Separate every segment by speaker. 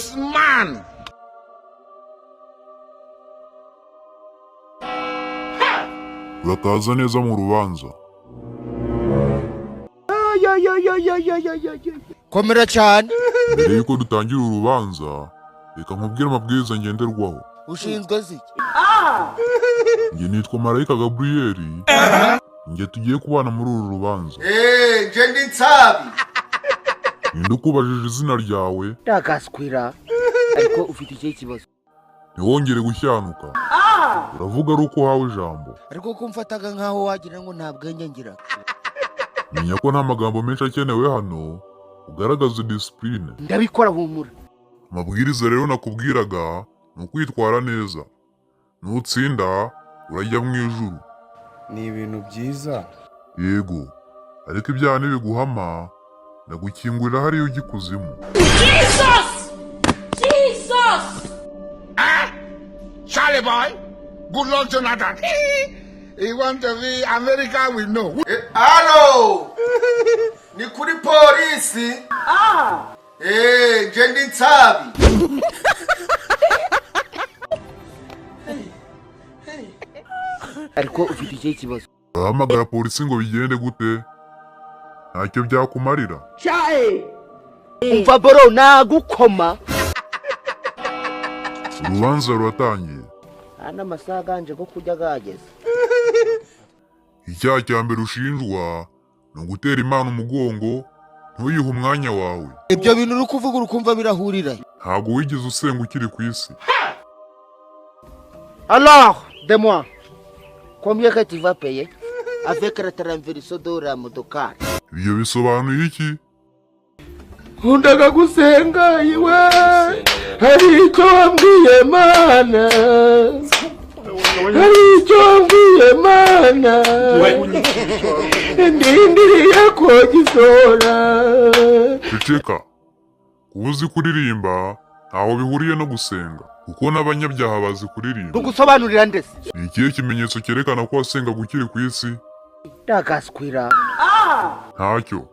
Speaker 1: this man.
Speaker 2: Urakaza neza mu rubanza.
Speaker 3: Komera cyane.
Speaker 2: Mbere yuko dutangira urubanza, reka nkubwire amabwiriza ngenderwaho.
Speaker 3: Ushinzwe ziki?
Speaker 2: Nge nitwa Marayika Gabriel. Nge tugiye kubana muri uru rubanza.
Speaker 3: Nje ndi Nsabi.
Speaker 2: Ndukubajije izina ryawe.
Speaker 3: Ndagaswira. Ariko ufite iki kibazo?
Speaker 2: Ntiwongere gushyanuka. Uravuga ari uko uhawe ijambo.
Speaker 3: Ariko kumfataga nkaho wagira ngo nta bwenge ngira.
Speaker 2: Menya ko nta magambo menshi akenewe hano. Ugaragaza discipline.
Speaker 3: Ndabikora humura.
Speaker 2: Amabwiriza rero nakubwiraga ni ukwitwara neza. Nutsinda urajya mu ijuru.
Speaker 4: Ni ibintu byiza.
Speaker 2: Yego. Ariko ibyaha nibiguhama ndagukingurira hariya ujya ikuzimu.
Speaker 1: Jesus! Charlie boy, good luck Jonathan. He want to be America, we know.
Speaker 3: Halo! Ni kuri polisi? Nje ndi Nsabi. Ariko ufite iki kibazo?
Speaker 2: Urahamagara polisi ngo bigende gute? Ntacyo byakumarira.
Speaker 3: Umva bro nagukoma.
Speaker 2: Urubanza ruratangiye.
Speaker 3: Ana masaha ganje ko kujya gageze.
Speaker 2: Icyaha cya mbere ushinjwa ni ugutera Imana umugongo ntuyihe umwanya wawe.
Speaker 3: Ibyo bintu uri kuvuga urukumva birahurira.
Speaker 2: Ntabwo wigeze usenga ukiri ku isi.
Speaker 3: Alors, dis-moi, combien que tu vas payer avec la transversale de la motocar?
Speaker 2: Ibyo bisobanuye iki?
Speaker 3: Undaga gusenga iwe hari icyo wambwiye Mana, hari icyo wambwiye Mana, ndindiriye ko gisora.
Speaker 2: Ceceka. Kuba uzi kuririmba ntaho bihuriye no gusenga kuko n'abanyabyaha bazi kuririmba.
Speaker 3: Nugusobanurira ndese.
Speaker 2: Ni ikihe kimenyetso cyerekana ko wasengaga ukiri ku isi?
Speaker 3: Ndagaswira.
Speaker 2: Ntacyo.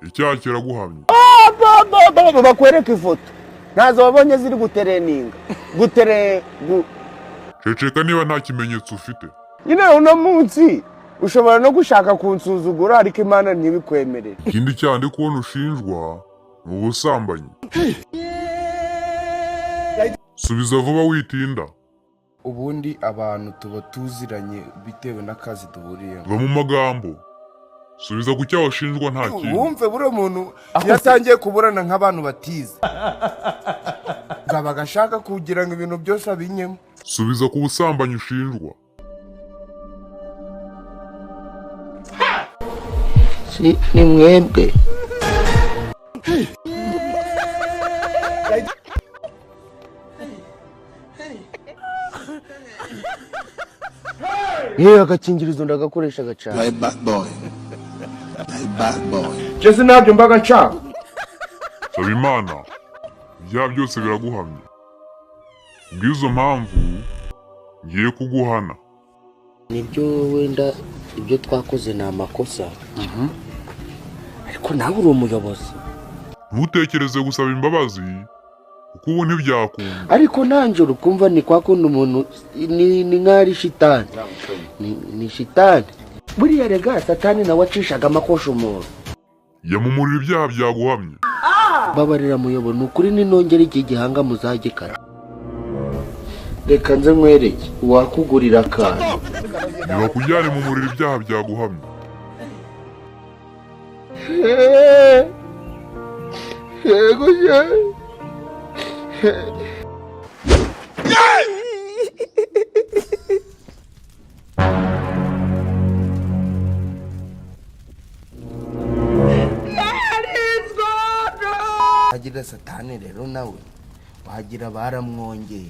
Speaker 2: Icyaha kiraguhamye.
Speaker 4: Bakwereka ifoto. Ntazo wabonye ziri gutereninga.
Speaker 2: Ceceka niba nta kimenyetso ufite.
Speaker 4: Nyine uno munsi ushobora no gushaka kunsuzugura ariko Imana ntibikwemerere.
Speaker 2: Ikindi cyaha ndi kubona ushinjwa ni ubusambanyi. Subiza vuba witinda.
Speaker 4: Ubundi abantu tuba tuziranye bitewe n'akazi duhuriyeho.
Speaker 2: Va mu magambo. Subiza ku cyaha washinjwa nta kintu.
Speaker 4: Wumve buro muntu yatangiye kuburana nk'abantu batize. Ngaba gashaka kugira ngo ibintu byose abinyemo.
Speaker 2: Subiza ku busambanyi ushinjwa.
Speaker 3: Ni mwebwe. Agakingirizo ndagakoresha gacana.
Speaker 1: My bad boy.
Speaker 4: Jesse nabyo mbaga nshaka.
Speaker 2: Saba Imana. Ibyaha byose biraguhamye. Bw'izo mpamvu ngiye kuguhana.
Speaker 3: Nibyo wenda ibyo twakoze ni amakosa. Ariko nawe uri umuyobozi.
Speaker 2: Ntutekereze gusaba imbabazi kuko ubu ntibyakunda.
Speaker 3: Ariko nanjye urukumva ni kwa kundi umuntu ni nk'ari shitani. Ni shitani. Buriya rega satani nawe acishaga amakosha umuntu.
Speaker 2: Yamumurira ibyaha byaguhamye.
Speaker 3: Babarira muyobo ni ukuri ninongera iki gihanga muzagikara. Reka nze nkwereke wakugurira akantu.
Speaker 2: Ntibakujyane mu muriro ibyaha byaguhamye.
Speaker 3: Yego ye. Agira satani rero nawe wagira baramwongeye.